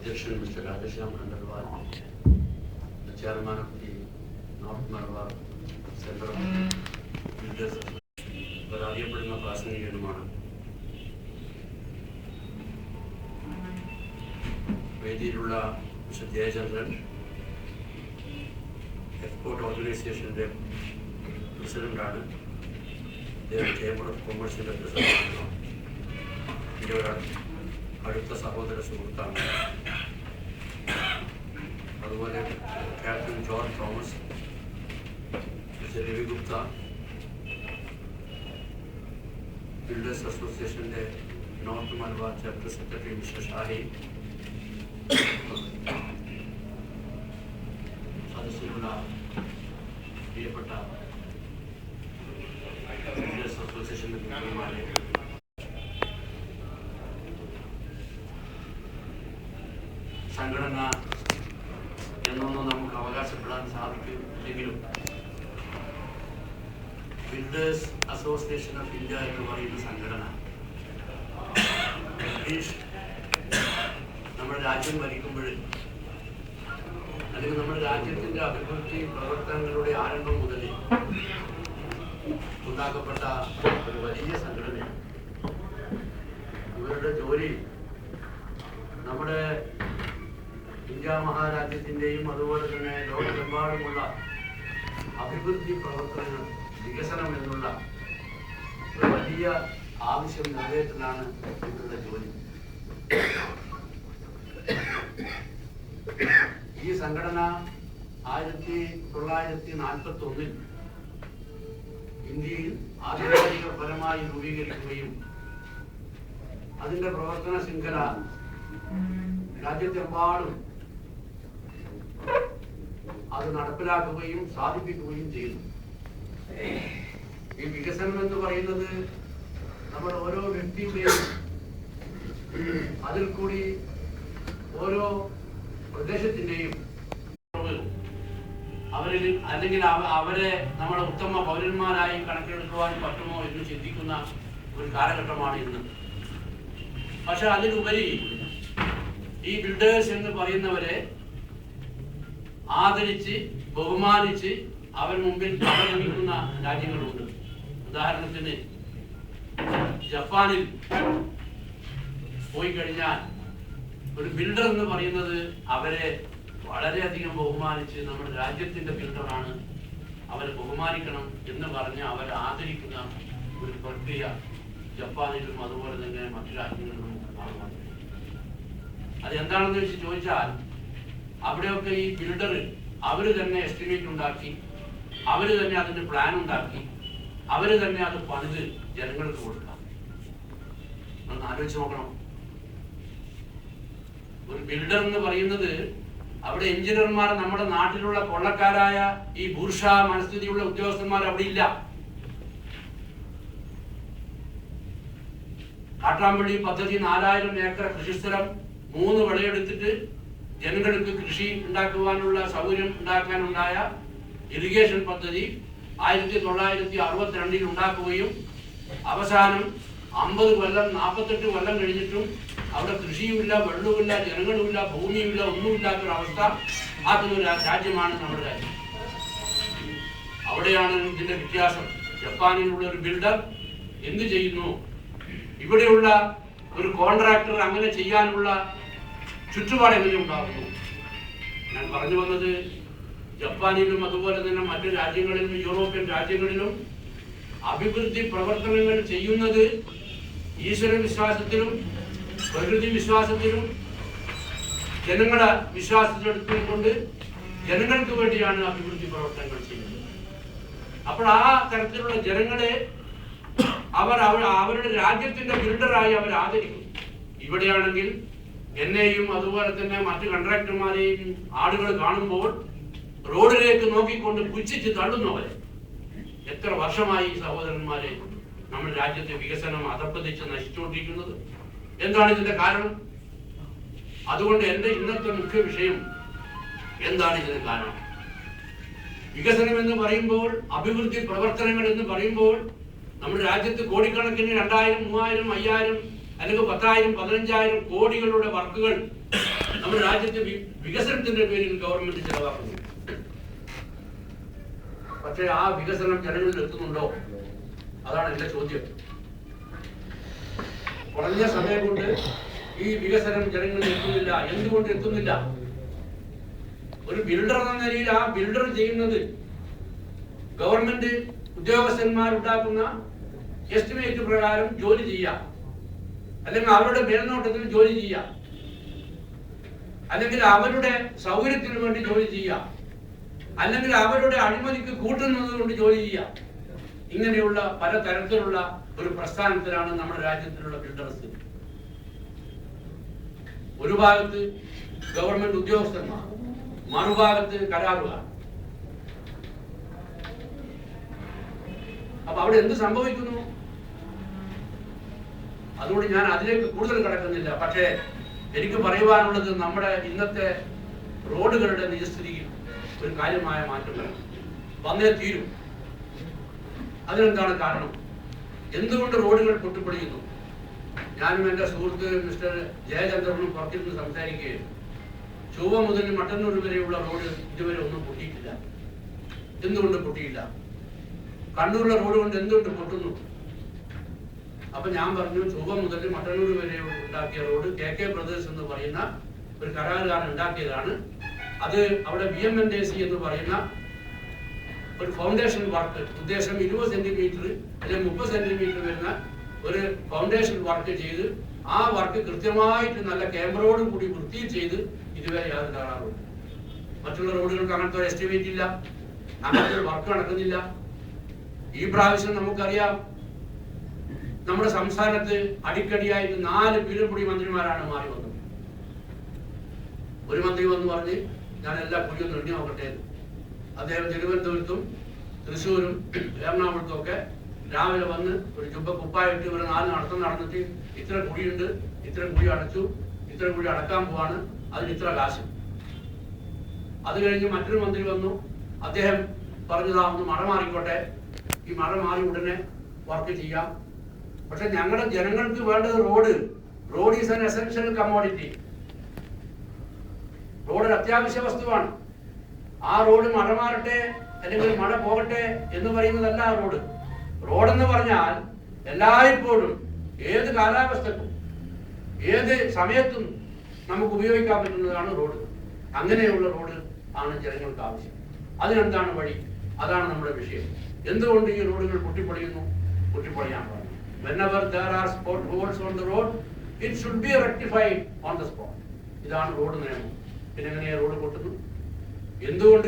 Addiction Mr. Radheshyam Khandelwal, the chairman of the North Malabar Center of Builders Association, but അറിയപ്പെടുന്ന പ്രാസംഗികനുമാണ്. വേദിയിലുള്ള mister Jayachandran, export ഓർഗനൈസേഷൻ്റെ പ്രസിഡന്റാണ്. അദ്ദേഹം chamber of കൊമേഴ്സിൻ്റെ പ്രസിഡന്റാണ്. എൻ്റെ ഒരാൾ അടുത്ത സഹോദര സുഹൃത്താണ്. അതുപോലെ captain John Thomas, mister Ravi Gupta, builders അസോസിയേഷൻ്റെ north Malabar chapter secretary mister Shahi, സദസ്സിലുള്ള പ്രിയപ്പെട്ട ബിൽഡേഴ്സ് അസോസിയേഷൻ്റെ മെമ്പർമാരെ, സംഘടന എന്നൊന്നും നമുക്ക് അവകാശപ്പെടാൻ സാധിക്കില്ലെങ്കിലും ബിൽഡേഴ്സ് അസോസിയേഷൻ ഓഫ് ഇന്ത്യ എന്ന് പറയുന്ന സംഘടന ബ്രിട്ടീഷ് നമ്മുടെ രാജ്യം ഭരിക്കുമ്പോൾ, അല്ലെങ്കിൽ നമ്മുടെ രാജ്യത്തിൻ്റെ അഭിവൃദ്ധി പ്രവർത്തനങ്ങളുടെ ആരംഭം മുതൽ ഉണ്ടാക്കപ്പെട്ട ഒരു വലിയ സംഘടനയാണ്. ഇവരുടെ ജോലി നമ്മുടെ ഇന്ത്യ മഹാരാജ്യത്തിൻ്റെയും അതുപോലെ തന്നെ ലോകമെമ്പാടുമുള്ള അഭിവൃദ്ധി പ്രവർത്തനങ്ങൾ, വികസനം എന്നുള്ള ഒരു വലിയ ആവശ്യം നിറവേറ്റലാണ് ഇവരുടെ ജോലി. ഈ സംഘടന 1941 ഇന്ത്യയിൽ ആധികാരികപരമായി രൂപീകരിക്കുകയും അതിൻ്റെ പ്രവർത്തന ശൃംഖല രാജ്യത്തെമ്പാടും അത് നടപ്പിലാക്കുകയും സാധിപ്പിക്കുകയും ചെയ്യുന്നു. ഈ വികസനം എന്ന് പറയുന്നത് നമ്മൾ ഓരോ വ്യക്തിയുടെയും, അതിൽ കൂടി ഓരോ പ്രദേശത്തിൻ്റെയും അവരിൽ അല്ലെങ്കിൽ അവരെ നമ്മുടെ ഉത്തമ പൗരന്മാരായി കണക്കെടുക്കുവാൻ പറ്റുമോ എന്ന് ചിന്തിക്കുന്ന ഒരു കാലഘട്ടമാണ് ഇന്ന്. പക്ഷെ അതിലുപരി ഈ ബിൽഡേഴ്സ് എന്ന് പറയുന്നവരെ ആദരിച്ച് ബഹുമാനിച്ച് അവർ മുമ്പിൽ അവലംബിക്കുന്ന രാജ്യങ്ങളുണ്ട്. ഉദാഹരണത്തിന് ജപ്പാനിൽ പോയി കഴിഞ്ഞാൽ ഒരു ബിൽഡർ എന്ന് പറയുന്നത് അവരെ വളരെയധികം ബഹുമാനിച്ച് നമ്മുടെ രാജ്യത്തിൻ്റെ ബിൽഡറാണ്, അവരെ ബഹുമാനിക്കണം എന്ന് പറഞ്ഞ് അവരെ ആദരിക്കുന്ന ഒരു പ്രക്രിയ ജപ്പാനിലും അതുപോലെ തന്നെ മറ്റു രാജ്യങ്ങളിലും കാണുവാൻ. അതെന്താണെന്ന് വെച്ച് ചോദിച്ചാൽ അവിടെയൊക്കെ ഈ ബിൽഡർ അവർ തന്നെ എസ്റ്റിമേറ്റ് ഉണ്ടാക്കി, അവർ തന്നെ അതിന് പ്ലാൻ ഉണ്ടാക്കി, അവർ തന്നെ അത് പണിത് ജനങ്ങൾക്ക് കൊടുക്കാം. ഒന്ന് ആലോചിച്ച് നോക്കണം. ഒരു ബിൽഡർ എന്ന് പറയുന്നത് അവിടെ എഞ്ചിനീയർമാർ നമ്മുടെ നാട്ടിലുള്ള കൊള്ളക്കാരായ ഈ ബൂർഷ മനസ്ഥിതിയുള്ള ഉദ്യോഗസ്ഥന്മാർ അവിടെ ഇല്ല. കാട്ടാമ്പള്ളി പദ്ധതി 4000 ഏക്കർ കൃഷിസ്ഥലം 3 വിളയെടുത്തിട്ട് ജനങ്ങൾക്ക് കൃഷി ഉണ്ടാക്കുവാനുള്ള സൗകര്യം ഉണ്ടാക്കാനുണ്ടായ ഇറിഗേഷൻ പദ്ധതി 1962 ഉണ്ടാക്കുകയും അവസാനം 50 കൊല്ലം 48 കൊല്ലം കഴിഞ്ഞിട്ടും അവിടെ കൃഷിയുമില്ല, വെള്ളവുമില്ല, ജനങ്ങളുമില്ല, ഭൂമിയുമില്ല, ഒന്നുമില്ലാത്തൊരവസ്ഥ ആക്കുന്ന ഒരു രാജ്യമാണ് നമ്മുടെ രാജ്യം. അവിടെയാണ് ഇതിന്റെ വ്യത്യാസം. ജപ്പാനിലുള്ള ഒരു ബിൽഡർ എന്ത് ചെയ്യുന്നു, ഇവിടെയുള്ള ഒരു കോൺട്രാക്ടർ അങ്ങനെ ചെയ്യാനുള്ള ചുറ്റുപാട് എങ്ങനെ ഉണ്ടാകുന്നു. ഞാൻ പറഞ്ഞു വന്നത്, ജപ്പാനിലും അതുപോലെ തന്നെ മറ്റു രാജ്യങ്ങളിലും യൂറോപ്യൻ രാജ്യങ്ങളിലും അഭിവൃദ്ധി പ്രവർത്തനങ്ങൾ ചെയ്യുന്നത് ഈശ്വര വിശ്വാസത്തിലും പ്രകൃതി വിശ്വാസത്തിലും ജനങ്ങളുടെ വിശ്വാസത്തിലെടുത്തുകൊണ്ട് ജനങ്ങൾക്ക് വേണ്ടിയാണ് അഭിവൃദ്ധി പ്രവർത്തനങ്ങൾ ചെയ്യുന്നത്. അപ്പോൾ ആ തരത്തിലുള്ള ജനങ്ങളെ അവരുടെ രാജ്യത്തിന്റെ ബിൽഡറായി അവർ ആദരിക്കും. ഇവിടെയാണെങ്കിൽ എന്നെയും അതുപോലെ തന്നെ മറ്റു കോൺട്രാക്ടർമാരെയും ആളുകൾ കാണുമ്പോൾ റോഡിലേക്ക് നോക്കിക്കൊണ്ട് പുച്ഛിച്ച് തള്ളുന്നവരെ. എത്ര വർഷമായി സഹോദരന്മാരെ നമ്മുടെ രാജ്യത്തെ വികസനം അധപ്പതിച്ച് നശിച്ചുകൊണ്ടിരിക്കുന്നത്? എന്താണ് ഇതിന്റെ കാരണം? അതുകൊണ്ട് എൻ്റെ ഇന്നത്തെ മുഖ്യ വിഷയം എന്താണ് ഇതിന് കാരണം? വികസനം എന്ന് പറയുമ്പോൾ, അഭിവൃദ്ധി പ്രവർത്തനങ്ങൾ എന്ന് പറയുമ്പോൾ നമ്മുടെ രാജ്യത്ത് കോടിക്കണക്കിന് 2000, 3000, 5000 അല്ലെങ്കിൽ 10,000 15,000 കോടികളുടെ വർക്കുകൾ നമ്മുടെ രാജ്യത്തെ വികസനത്തിന്റെ പേരിൽ ഗവൺമെന്റ് ചെലവാക്കുന്നു. പക്ഷേ ആ വികസനം ജനങ്ങളിൽ എത്തുന്നുണ്ടോ? അതാണ് എന്റെ ചോദ്യം. കുറഞ്ഞ സമയം കൊണ്ട് ഈ വികസനം ജനങ്ങളിൽ എത്തുന്നില്ല. എന്തുകൊണ്ട് എത്തുന്നില്ല? ഒരു ബിൽഡർ എന്ന നിലയിൽ ആ ബിൽഡർ ചെയ്യുന്നത് ഗവൺമെന്റ് ഉദ്യോഗസ്ഥന്മാരുണ്ടാക്കുന്ന എസ്റ്റിമേറ്റ് പ്രകാരം ജോലി ചെയ്യാം, അല്ലെങ്കിൽ അവരുടെ മേൽനോട്ടത്തിൽ ജോലി ചെയ്യാം, അല്ലെങ്കിൽ അവരുടെ സൗകര്യത്തിന് വേണ്ടി ജോലി ചെയ്യാം, അല്ലെങ്കിൽ അവരുടെ അഴിമതിക്ക് കൂട്ടുന്നത് കൊണ്ട് ജോലി ചെയ്യാം. ഇങ്ങനെയുള്ള പല തരത്തിലുള്ള ഒരു പ്രസ്ഥാനത്തിലാണ് നമ്മുടെ രാജ്യത്തിലുള്ള ബിൽഡേഴ്സ്. ഒരു ഭാഗത്ത് ഗവൺമെന്റ് ഉദ്യോഗസ്ഥന്മാർ, മറുഭാഗത്ത് കരാറുകാർ. അപ്പൊ അവിടെ എന്ത് സംഭവിക്കുന്നു? അതുകൊണ്ട് ഞാൻ അതിലേക്ക് കൂടുതൽ കടക്കുന്നില്ല. പക്ഷേ എനിക്ക് പറയുവാനുള്ളത്, നമ്മുടെ ഇന്നത്തെ റോഡുകളുടെ നിജസ്ഥിതിയിൽ ഒരു കാര്യമായ മാറ്റം വന്നേ തീരും. അതിനെന്താണ് കാരണം? എന്തുകൊണ്ട് റോഡുകൾ പൊട്ടിപ്പൊളിയുന്നു? ഞാനും എൻ്റെ സുഹൃത്ത് മിസ്റ്റർ ജയചന്ദ്രനും പുറത്തിരുന്ന് സംസാരിക്കുകയും ചൊവ്വ മുതൽ മട്ടന്നൂർ വരെയുള്ള റോഡ് ഇതുവരെ ഒന്നും പൊട്ടിയിട്ടില്ല. എന്തുകൊണ്ട് പൊട്ടിയില്ല? കണ്ണൂരിലെ റോഡ് കൊണ്ട് എന്തുകൊണ്ട് പൊട്ടുന്നു? അപ്പൊ ഞാൻ പറഞ്ഞു, ചൊവ്വ മുതൽ മട്ടന്നൂർ വരെ ഉണ്ടാക്കിയ റോഡ് KK ബ്രദേഴ്സ് എന്ന് പറയുന്ന ഒരു കരാറുകാരൻ ഉണ്ടാക്കിയതാണ്. അത് അവിടെ BMNAC എന്ന് പറയുന്ന ഒരു ഫൗണ്ടേഷൻ വർക്ക്, ഉദ്ദേശം 20 സെന്റിമീറ്റർ അല്ലെങ്കിൽ 30 സെന്റിമീറ്റർ വരുന്ന ഒരു ഫൗണ്ടേഷൻ വർക്ക് ചെയ്ത് ആ വർക്ക് കൃത്യമായിട്ട് നല്ല ക്യാമറയോടും കൂടി വൃത്തിയിൽ ചെയ്ത് ഇതുവരെ യാതൊരു കരാറുണ്ട്. മറ്റുള്ള റോഡുകൾക്ക് അങ്ങനത്തെ ഒരു എസ്റ്റിമേറ്റ് ഇല്ല, അങ്ങനത്തെ ഒരു വർക്ക് നടക്കുന്നില്ല. ഈ പ്രാവശ്യം നമുക്കറിയാം, നമ്മുടെ സംസ്ഥാനത്ത് അടിക്കടിയായിട്ട് 4 പീരുപൊടി മന്ത്രിമാരാണ് മാറി വന്നത്. ഒരു മന്ത്രി വന്ന് പറഞ്ഞ് ഞാൻ എല്ലാ കുഴിയൊന്നും എണ്ണി നോക്കട്ടെ. അദ്ദേഹം തിരുവനന്തപുരത്തും തൃശ്ശൂരും എറണാകുളത്തും ഒക്കെ രാവിലെ വന്ന് ഒരു ജുബ്ബ കുപ്പായിട്ട് ഒരു 4 നടത്തം നടന്നിട്ട് ഇത്ര കുഴിയുണ്ട്, ഇത്ര കുഴി അടച്ചു, ഇത്ര കുഴി അടക്കാൻ പോവാണ്, അതിന് ഇത്ര കാശ്. അത് കഴിഞ്ഞ് മറ്റൊരു മന്ത്രി വന്നു, അദ്ദേഹം പറഞ്ഞതാ ഒന്ന് മഴ മാറിക്കോട്ടെ, ഈ മഴ മാറി ഉടനെ വർക്ക് ചെയ്യാം. പക്ഷെ ഞങ്ങളുടെ ജനങ്ങൾക്ക് വേണ്ടത് road is an essential commodity. Road ഒരു അത്യാവശ്യ വസ്തുവാണ്. ആ റോഡ് മഴ മാറട്ടെ അല്ലെങ്കിൽ മഴ പോകട്ടെ എന്ന് പറയുന്നതല്ല റോഡെന്ന് പറഞ്ഞാൽ എല്ലായ്പ്പോഴും ഏത് കാലാവസ്ഥക്കും ഏത് സമയത്തും നമുക്ക് ഉപയോഗിക്കാൻ പറ്റുന്നതാണ് റോഡ്. അങ്ങനെയുള്ള റോഡ് ആണ് ജനങ്ങൾക്ക് ആവശ്യം. അതിനെന്താണ് വഴി? അതാണ് നമ്മുടെ വിഷയം. എന്തുകൊണ്ട് ഈ റോഡുകൾ പൊട്ടിപ്പൊളിയാൻ പാടില്ല? Whenever there are potholes on the road, it should be rectified on the spot. ഇതാണ് റോഡ് നിയമം. പിന്നെ എങ്ങനെയാ റോഡ് പൊട്ടുന്നു? എന്തുകൊണ്ട്